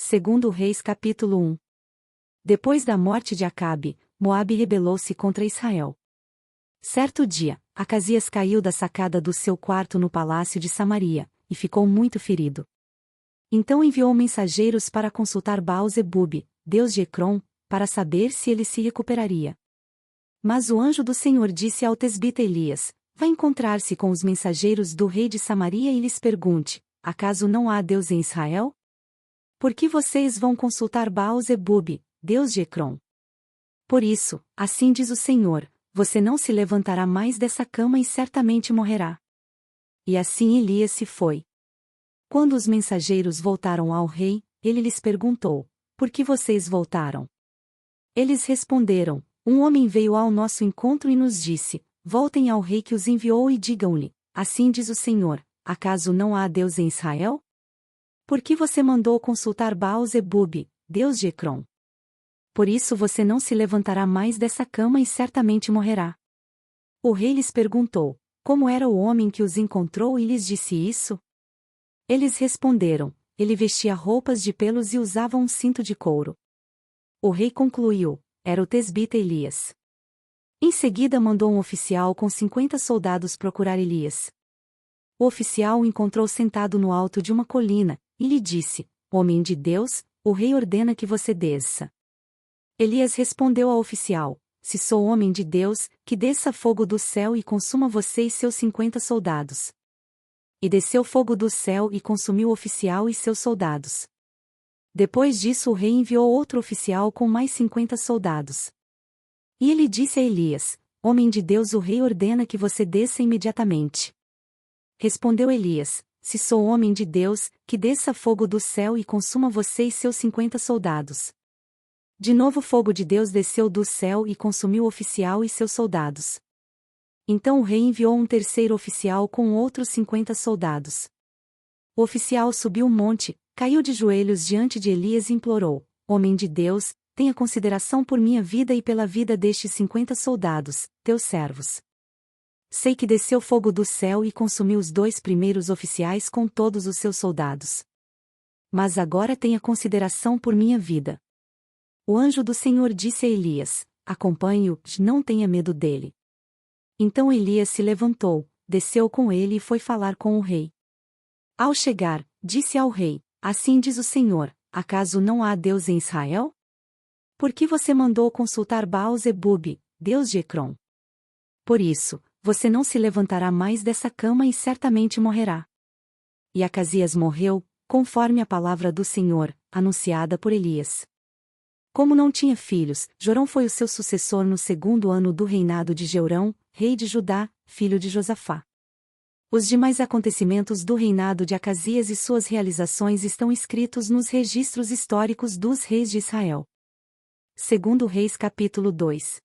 Segundo Reis capítulo 1. Depois da morte de Acabe, Moabe rebelou-se contra Israel. Certo dia, Acasias caiu da sacada do seu quarto no palácio de Samaria, e ficou muito ferido. Então enviou mensageiros para consultar Baal-zebube, deus de Ecrom, para saber se ele se recuperaria. Mas o anjo do Senhor disse ao tesbita Elias: vá encontrar-se com os mensageiros do rei de Samaria e lhes pergunte: acaso não há Deus em Israel? Por que vocês vão consultar Baal-zebube, deus de Ecrom? Por isso, assim diz o Senhor, você não se levantará mais dessa cama e certamente morrerá. E assim Elias se foi. Quando os mensageiros voltaram ao rei, ele lhes perguntou: por que vocês voltaram? Eles responderam: um homem veio ao nosso encontro e nos disse: voltem ao rei que os enviou e digam-lhe: assim diz o Senhor, acaso não há Deus em Israel? Por que você mandou consultar Baal-zebube, deus de Ecrom? Por isso você não se levantará mais dessa cama e certamente morrerá. O rei lhes perguntou: como era o homem que os encontrou e lhes disse isso? Eles responderam: ele vestia roupas de pelos e usava um cinto de couro. O rei concluiu: era o tesbita Elias. Em seguida mandou um oficial com 50 soldados procurar Elias. O oficial o encontrou sentado no alto de uma colina, e lhe disse: homem de Deus, o rei ordena que você desça. Elias respondeu ao oficial: se sou homem de Deus, que desça fogo do céu e consuma você e seus 50 soldados. E desceu fogo do céu e consumiu o oficial e seus soldados. Depois disso o rei enviou outro oficial com mais 50 soldados. E ele disse a Elias: homem de Deus, o rei ordena que você desça imediatamente. Respondeu Elias: se sou homem de Deus, que desça fogo do céu e consuma você e seus 50 soldados. De novo fogo de Deus desceu do céu e consumiu o oficial e seus soldados. Então o rei enviou um terceiro oficial com outros 50 soldados. O oficial subiu o monte, caiu de joelhos diante de Elias e implorou: homem de Deus, tenha consideração por minha vida e pela vida destes 50 soldados, teus servos. Sei que desceu fogo do céu e consumiu os 2 primeiros oficiais com todos os seus soldados. Mas agora tenha consideração por minha vida. O anjo do Senhor disse a Elias: acompanhe-o, não tenha medo dele. Então Elias se levantou, desceu com ele e foi falar com o rei. Ao chegar, disse ao rei: assim diz o Senhor, acaso não há Deus em Israel? Por que você mandou consultar Baal-zebube, deus de Ecrom? Por isso, você não se levantará mais dessa cama e certamente morrerá. E Acasias morreu, conforme a palavra do Senhor, anunciada por Elias. Como não tinha filhos, Jorão foi o seu sucessor no 2º ano do reinado de Jeorão, rei de Judá, filho de Josafá. Os demais acontecimentos do reinado de Acasias e suas realizações estão escritos nos registros históricos dos reis de Israel. Segundo Reis capítulo 2.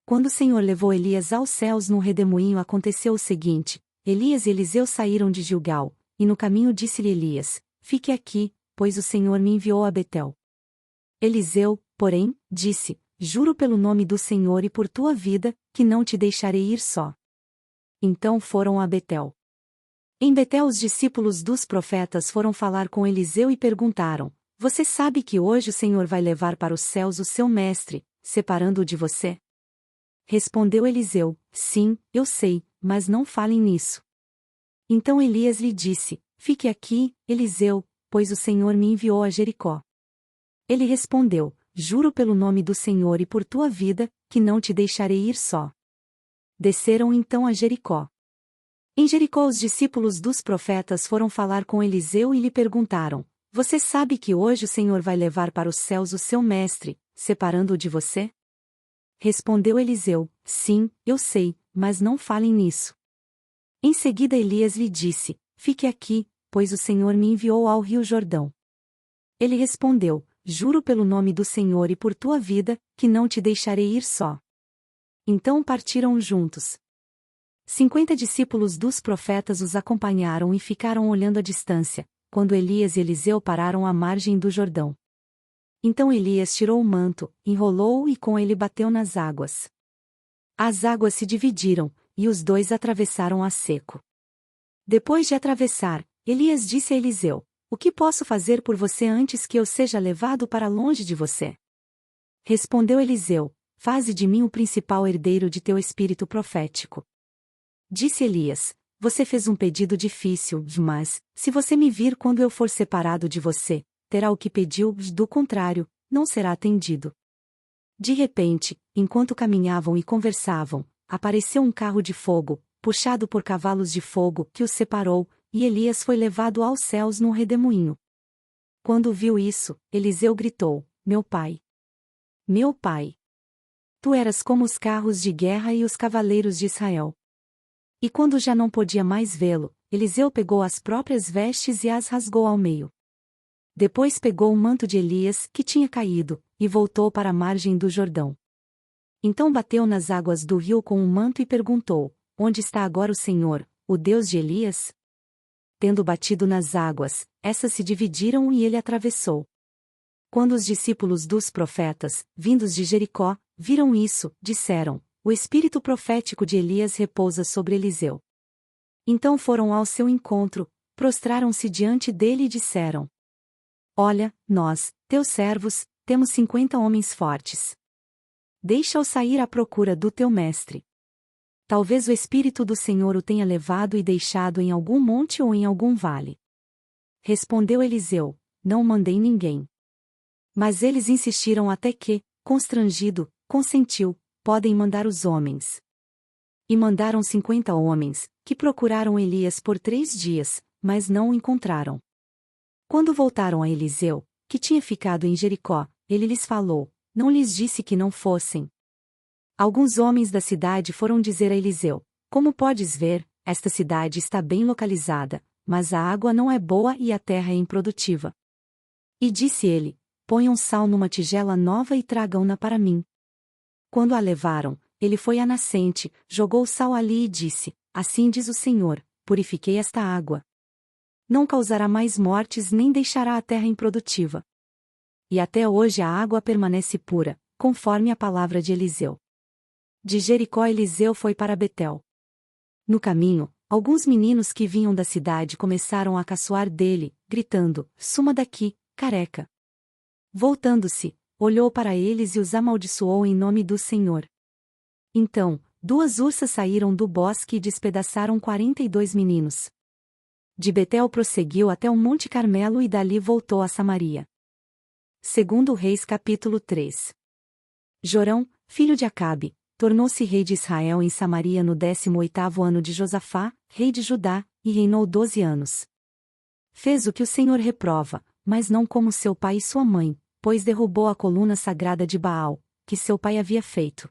Quando o Senhor levou Elias aos céus num redemoinho, aconteceu o seguinte: Elias e Eliseu saíram de Gilgal, e no caminho disse-lhe Elias: fique aqui, pois o Senhor me enviou a Betel. Eliseu, porém, disse: juro pelo nome do Senhor e por tua vida, que não te deixarei ir só. Então foram a Betel. Em Betel os discípulos dos profetas foram falar com Eliseu e perguntaram: você sabe que hoje o Senhor vai levar para os céus o seu mestre, separando-o de você? Respondeu Eliseu: sim, eu sei, mas não falem nisso. Então Elias lhe disse: fique aqui, Eliseu, pois o Senhor me enviou a Jericó. Ele respondeu: juro pelo nome do Senhor e por tua vida, que não te deixarei ir só. Desceram então a Jericó. Em Jericó os discípulos dos profetas foram falar com Eliseu e lhe perguntaram: você sabe que hoje o Senhor vai levar para os céus o seu mestre, separando-o de você? Respondeu Eliseu: sim, eu sei, mas não falem nisso. Em seguida Elias lhe disse: fique aqui, pois o Senhor me enviou ao rio Jordão. Ele respondeu: juro pelo nome do Senhor e por tua vida, que não te deixarei ir só. Então partiram juntos. 50 discípulos dos profetas os acompanharam e ficaram olhando à distância, quando Elias e Eliseu pararam à margem do Jordão. Então Elias tirou o manto, enrolou-o e com ele bateu nas águas. As águas se dividiram, e os dois atravessaram a seco. Depois de atravessar, Elias disse a Eliseu: o que posso fazer por você antes que eu seja levado para longe de você? Respondeu Eliseu: faze de mim o principal herdeiro de teu espírito profético. Disse Elias: você fez um pedido difícil, mas, se você me vir quando eu for separado de você, terá o que pediu, do contrário, não será atendido. De repente, enquanto caminhavam e conversavam, apareceu um carro de fogo, puxado por cavalos de fogo, que os separou, e Elias foi levado aos céus num redemoinho. Quando viu isso, Eliseu gritou: meu pai! Meu pai! Tu eras como os carros de guerra e os cavaleiros de Israel. E quando já não podia mais vê-lo, Eliseu pegou as próprias vestes e as rasgou ao meio. Depois pegou o manto de Elias, que tinha caído, e voltou para a margem do Jordão. Então bateu nas águas do rio com o manto e perguntou: onde está agora o Senhor, o Deus de Elias? Tendo batido nas águas, essas se dividiram e ele atravessou. Quando os discípulos dos profetas, vindos de Jericó, viram isso, disseram: o espírito profético de Elias repousa sobre Eliseu. Então foram ao seu encontro, prostraram-se diante dele e disseram: olha, nós, teus servos, temos 50 homens fortes. Deixa-os sair à procura do teu mestre. Talvez o Espírito do Senhor o tenha levado e deixado em algum monte ou em algum vale. Respondeu Eliseu: não mandei ninguém. Mas eles insistiram até que, constrangido, consentiu: podem mandar os homens. E mandaram 50 homens, que procuraram Elias por 3 dias, mas não o encontraram. Quando voltaram a Eliseu, que tinha ficado em Jericó, ele lhes falou: não lhes disse que não fossem. Alguns homens da cidade foram dizer a Eliseu: como podes ver, esta cidade está bem localizada, mas a água não é boa e a terra é improdutiva. E disse ele: ponham sal numa tigela nova e tragam-na para mim. Quando a levaram, ele foi à nascente, jogou o sal ali e disse: assim diz o Senhor, purifiquei esta água. Não causará mais mortes nem deixará a terra improdutiva. E até hoje a água permanece pura, conforme a palavra de Eliseu. De Jericó Eliseu foi para Betel. No caminho, alguns meninos que vinham da cidade começaram a caçoar dele, gritando: suma daqui, careca. Voltando-se, olhou para eles e os amaldiçoou em nome do Senhor. Então, 2 ursas saíram do bosque e despedaçaram 42 meninos. De Betel prosseguiu até o Monte Carmelo e dali voltou a Samaria. Segundo Reis capítulo 3. Jorão, filho de Acabe, tornou-se rei de Israel em Samaria no 18º ano de Josafá, rei de Judá, e reinou 12 anos. Fez o que o Senhor reprova, mas não como seu pai e sua mãe, pois derrubou a coluna sagrada de Baal, que seu pai havia feito.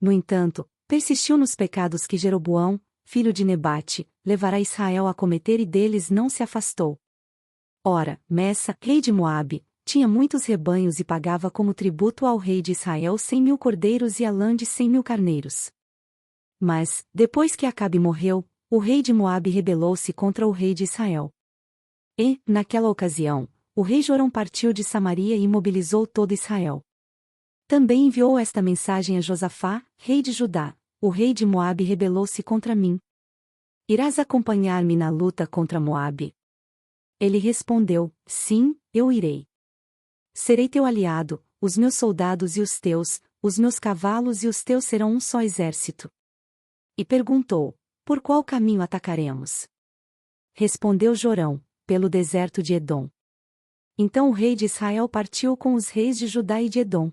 No entanto, persistiu nos pecados que Jeroboão, filho de Nebate, levará Israel a cometer e deles não se afastou. Ora, Messa, rei de Moabe, tinha muitos rebanhos e pagava como tributo ao rei de Israel 100.000 cordeiros e a lã de 100.000 carneiros. Mas, depois que Acabe morreu, o rei de Moabe rebelou-se contra o rei de Israel. E, naquela ocasião, o rei Jorão partiu de Samaria e imobilizou todo Israel. Também enviou esta mensagem a Josafá, rei de Judá: o rei de Moabe rebelou-se contra mim. Irás acompanhar-me na luta contra Moabe? Ele respondeu: sim, eu irei. Serei teu aliado, os meus soldados e os meus cavalos e os teus serão um só exército. E perguntou: por qual caminho atacaremos? Respondeu Jorão: pelo deserto de Edom. Então o rei de Israel partiu com os reis de Judá e de Edom.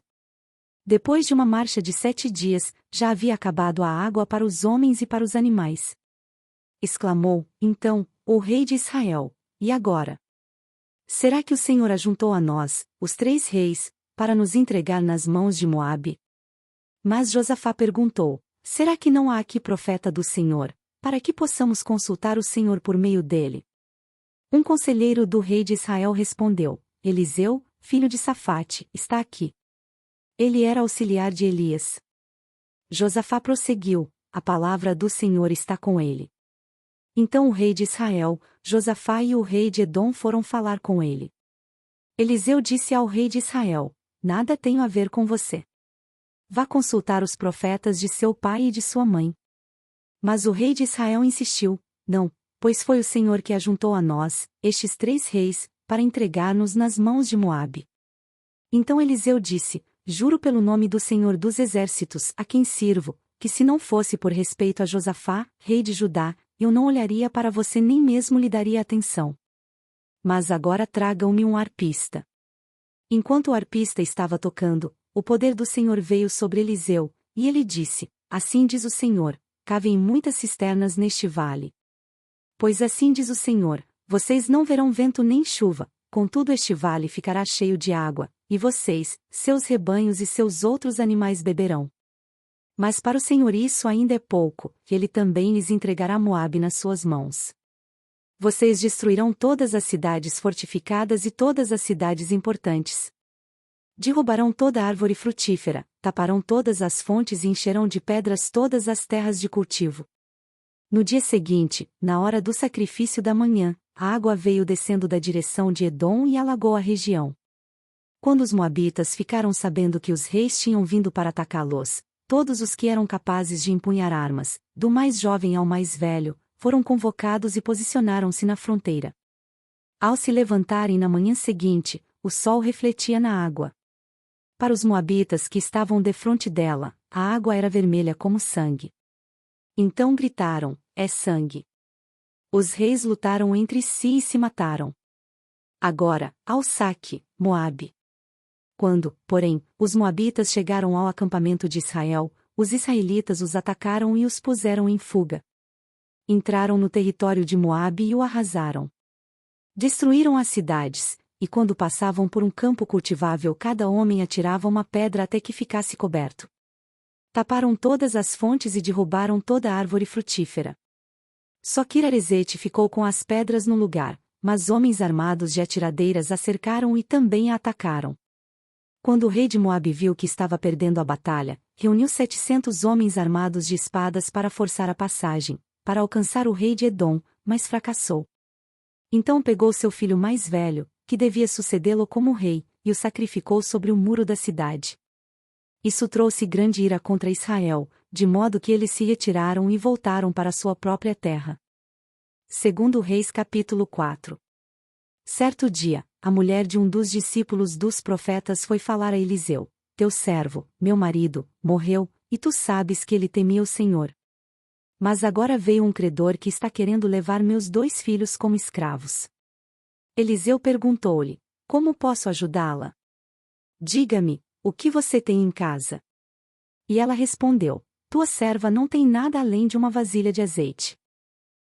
Depois de uma marcha de 7 dias, já havia acabado a água para os homens e para os animais. Exclamou, então, o rei de Israel: e agora? Será que o Senhor ajuntou a nós, os 3 reis, para nos entregar nas mãos de Moabe? Mas Josafá perguntou: será que não há aqui profeta do Senhor, para que possamos consultar o Senhor por meio dele? Um conselheiro do rei de Israel respondeu: Eliseu, filho de Safate, está aqui. Ele era auxiliar de Elias. Josafá prosseguiu: a palavra do Senhor está com ele. Então o rei de Israel, Josafá e o rei de Edom foram falar com ele. Eliseu disse ao rei de Israel: nada tenho a ver com você. Vá consultar os profetas de seu pai e de sua mãe. Mas o rei de Israel insistiu: não, pois foi o Senhor que ajuntou a nós, estes 3 reis, para entregar-nos nas mãos de Moabe. Então Eliseu disse: Juro pelo nome do Senhor dos Exércitos, a quem sirvo, que se não fosse por respeito a Josafá, rei de Judá, eu não olharia para você nem mesmo lhe daria atenção. Mas agora tragam-me um arpista. Enquanto o arpista estava tocando, o poder do Senhor veio sobre Eliseu, e ele disse: Assim diz o Senhor, cavem muitas cisternas neste vale. Pois assim diz o Senhor, vocês não verão vento nem chuva, contudo este vale ficará cheio de água, e vocês, seus rebanhos e seus outros animais beberão. Mas para o Senhor isso ainda é pouco, que ele também lhes entregará Moabe nas suas mãos. Vocês destruirão todas as cidades fortificadas e todas as cidades importantes. Derrubarão toda árvore frutífera, taparão todas as fontes e encherão de pedras todas as terras de cultivo. No dia seguinte, na hora do sacrifício da manhã, a água veio descendo da direção de Edom e alagou a região. Quando os moabitas ficaram sabendo que os reis tinham vindo para atacá-los, todos os que eram capazes de empunhar armas, do mais jovem ao mais velho, foram convocados e posicionaram-se na fronteira. Ao se levantarem na manhã seguinte, o sol refletia na água. Para os moabitas que estavam defronte dela, a água era vermelha como sangue. Então gritaram: é sangue. Os reis lutaram entre si e se mataram. Agora, ao saque, Moabe. Quando, porém, os moabitas chegaram ao acampamento de Israel, os israelitas os atacaram e os puseram em fuga. Entraram no território de Moabe e o arrasaram. Destruíram as cidades, e quando passavam por um campo cultivável cada homem atirava uma pedra até que ficasse coberto. Taparam todas as fontes e derrubaram toda a árvore frutífera. Só Kir-Aresete ficou com as pedras no lugar, mas homens armados de atiradeiras a cercaram e também a atacaram. Quando o rei de Moabe viu que estava perdendo a batalha, reuniu 700 homens armados de espadas para forçar a passagem, para alcançar o rei de Edom, mas fracassou. Então pegou seu filho mais velho, que devia sucedê-lo como rei, e o sacrificou sobre o muro da cidade. Isso trouxe grande ira contra Israel, de modo que eles se retiraram e voltaram para sua própria terra. Segundo Reis capítulo 4. Certo dia, a mulher de um dos discípulos dos profetas foi falar a Eliseu: Teu servo, meu marido, morreu, e tu sabes que ele temia o Senhor. Mas agora veio um credor que está querendo levar meus 2 filhos como escravos. Eliseu perguntou-lhe: Como posso ajudá-la? Diga-me, o que você tem em casa? E ela respondeu: Tua serva não tem nada além de uma vasilha de azeite.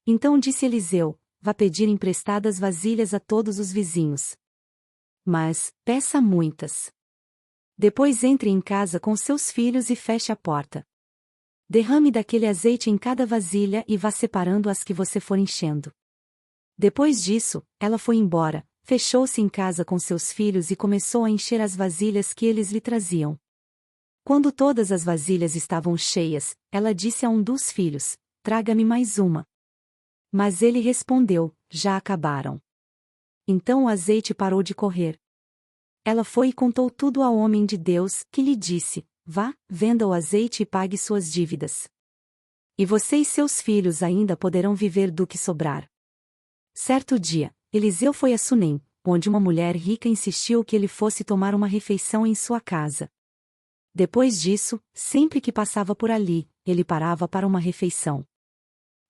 Então disse Eliseu: Vá pedir emprestadas vasilhas a todos os vizinhos. Mas, peça muitas. Depois entre em casa com seus filhos e feche a porta. Derrame daquele azeite em cada vasilha e vá separando as que você for enchendo. Depois disso, ela foi embora, fechou-se em casa com seus filhos e começou a encher as vasilhas que eles lhe traziam. Quando todas as vasilhas estavam cheias, ela disse a um dos filhos: Traga-me mais uma. Mas ele respondeu: Já acabaram. Então o azeite parou de correr. Ela foi e contou tudo ao homem de Deus, que lhe disse: Vá, venda o azeite e pague suas dívidas. E você e seus filhos ainda poderão viver do que sobrar. Certo dia, Eliseu foi a Sunem, onde uma mulher rica insistiu que ele fosse tomar uma refeição em sua casa. Depois disso, sempre que passava por ali, ele parava para uma refeição.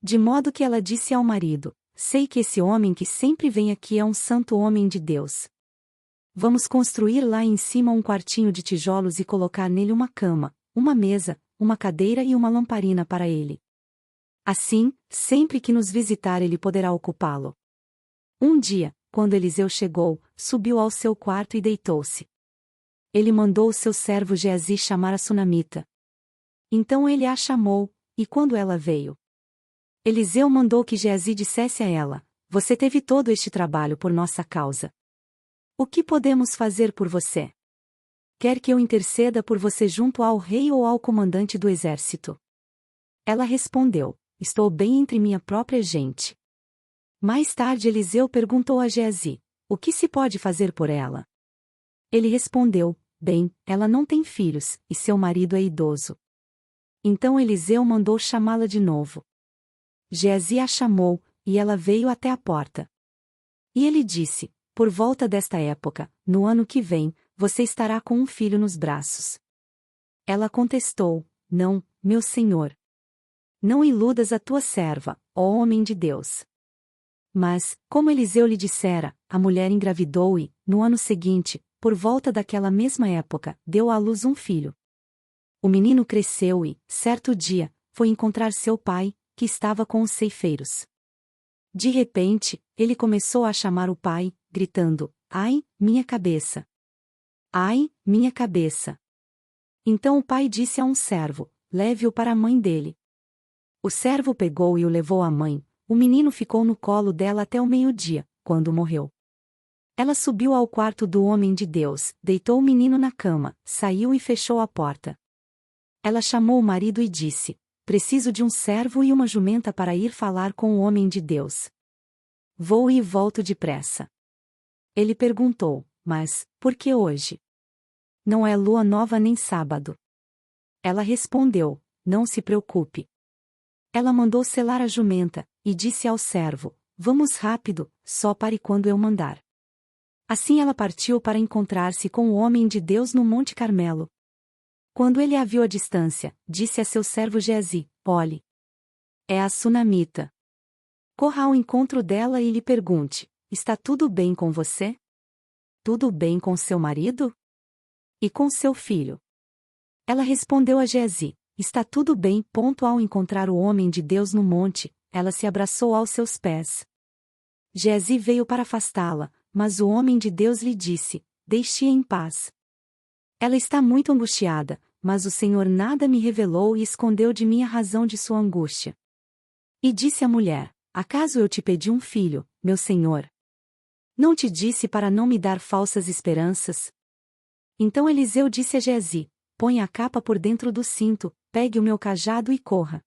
De modo que ela disse ao marido: Sei que esse homem que sempre vem aqui é um santo homem de Deus. Vamos construir lá em cima um quartinho de tijolos e colocar nele uma cama, uma mesa, uma cadeira e uma lamparina para ele. Assim, sempre que nos visitar ele poderá ocupá-lo. Um dia, quando Eliseu chegou, subiu ao seu quarto e deitou-se. Ele mandou o seu servo Geazi chamar a sunamita. Então ele a chamou, e quando ela veio, Eliseu mandou que Geazi dissesse a ela: Você teve todo este trabalho por nossa causa. O que podemos fazer por você? Quer que eu interceda por você junto ao rei ou ao comandante do exército? Ela respondeu: Estou bem entre minha própria gente. Mais tarde Eliseu perguntou a Geazi: O que se pode fazer por ela? Ele respondeu: Bem, ela não tem filhos, e seu marido é idoso. Então Eliseu mandou chamá-la de novo. Geazi a chamou, e ela veio até a porta. E ele disse: por volta desta época, no ano que vem, você estará com um filho nos braços. Ela contestou: não, meu senhor. Não iludas a tua serva, ó homem de Deus. Mas, como Eliseu lhe dissera, a mulher engravidou e, no ano seguinte, por volta daquela mesma época, deu à luz um filho. O menino cresceu e, certo dia, foi encontrar seu pai, que estava com os ceifeiros. De repente, ele começou a chamar o pai, gritando: ai, minha cabeça! Ai, minha cabeça! Então o pai disse a um servo: leve-o para a mãe dele. O servo pegou e o levou à mãe. O menino ficou no colo dela até o meio-dia, quando morreu. Ela subiu ao quarto do homem de Deus, deitou o menino na cama, saiu e fechou a porta. Ela chamou o marido e disse: preciso de um servo e uma jumenta para ir falar com o homem de Deus. Vou e volto depressa. Ele perguntou: mas, por que hoje? Não é lua nova nem sábado. Ela respondeu: não se preocupe. Ela mandou selar a jumenta, e disse ao servo: vamos rápido, só pare quando eu mandar. Assim ela partiu para encontrar-se com o homem de Deus no Monte Carmelo. Quando ele a viu à distância, disse a seu servo Geazi: olhe. É a sunamita. Corra ao encontro dela e lhe pergunte: está tudo bem com você? Tudo bem com seu marido? E com seu filho? Ela respondeu a Geazi: está tudo bem. Ao encontrar o homem de Deus no monte, ela se abraçou aos seus pés. Geazi veio para afastá-la, mas o homem de Deus lhe disse: deixe-a em paz. Ela está muito angustiada, mas o Senhor nada me revelou e escondeu de mim a razão de sua angústia. E disse a mulher: acaso eu te pedi um filho, meu senhor? Não te disse para não me dar falsas esperanças? Então Eliseu disse a Geazi: põe a capa por dentro do cinto, pegue o meu cajado e corra.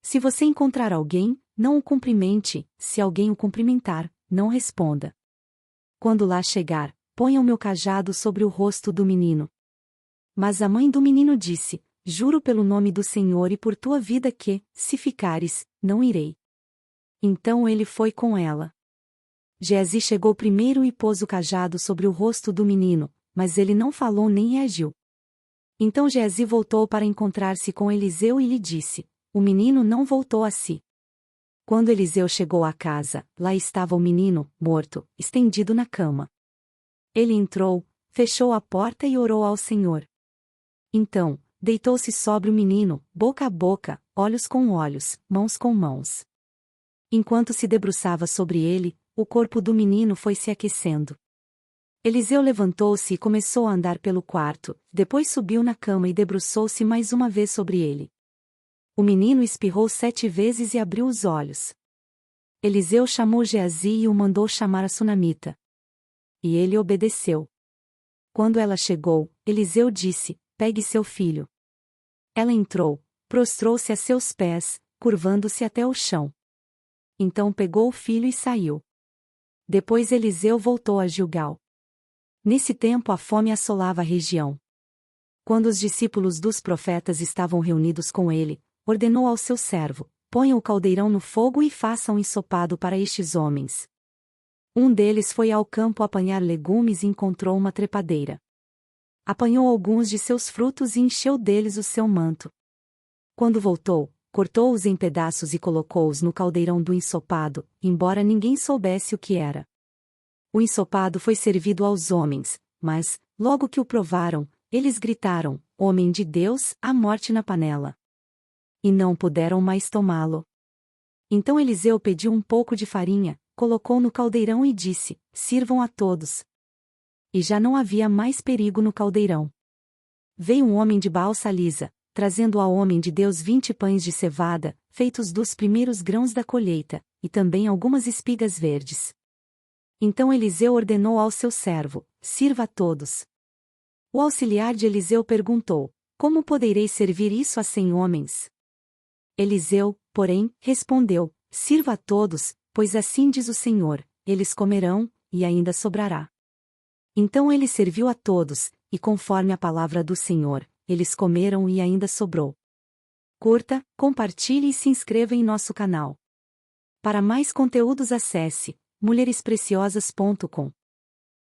Se você encontrar alguém, não o cumprimente, se alguém o cumprimentar, não responda. Quando lá chegar, ponha o meu cajado sobre o rosto do menino. Mas a mãe do menino disse: juro pelo nome do Senhor e por tua vida que, se ficares, não irei. Então ele foi com ela. Geazi chegou primeiro e pôs o cajado sobre o rosto do menino, mas ele não falou nem reagiu. Então Geazi voltou para encontrar-se com Eliseu e lhe disse: o menino não voltou a si. Quando Eliseu chegou à casa, lá estava o menino, morto, estendido na cama. Ele entrou, fechou a porta e orou ao Senhor. Então, deitou-se sobre o menino, boca a boca, olhos com olhos, mãos com mãos. Enquanto se debruçava sobre ele, o corpo do menino foi se aquecendo. Eliseu levantou-se e começou a andar pelo quarto, depois subiu na cama e debruçou-se mais uma vez sobre ele. O menino espirrou 7 vezes e abriu os olhos. Eliseu chamou Geazi e o mandou chamar a sunamita. E ele obedeceu. Quando ela chegou, Eliseu disse: pegue seu filho. Ela entrou, prostrou-se a seus pés, curvando-se até o chão. Então pegou o filho e saiu. Depois Eliseu voltou a Gilgal. Nesse tempo a fome assolava a região. Quando os discípulos dos profetas estavam reunidos com ele, ordenou ao seu servo: ponha o caldeirão no fogo e faça um ensopado para estes homens. Um deles foi ao campo apanhar legumes e encontrou uma trepadeira. Apanhou alguns de seus frutos e encheu deles o seu manto. Quando voltou, cortou-os em pedaços e colocou-os no caldeirão do ensopado, embora ninguém soubesse o que era. O ensopado foi servido aos homens, mas, logo que o provaram, eles gritaram: homem de Deus, há morte na panela. E não puderam mais tomá-lo. Então Eliseu pediu um pouco de farinha, colocou no caldeirão e disse: sirvam a todos. E já não havia mais perigo no caldeirão. Veio um homem de Baal-Salisa, trazendo ao homem de Deus 20 pães de cevada, feitos dos primeiros grãos da colheita, e também algumas espigas verdes. Então Eliseu ordenou ao seu servo: sirva a todos. O auxiliar de Eliseu perguntou: como poderei servir isso a 100 homens? Eliseu, porém, respondeu: sirva a todos, pois assim diz o Senhor: eles comerão, e ainda sobrará. Então ele serviu a todos, e conforme a palavra do Senhor, eles comeram e ainda sobrou. Curta, compartilhe e se inscreva em nosso canal. Para mais conteúdos acesse mulherespreciosas.com.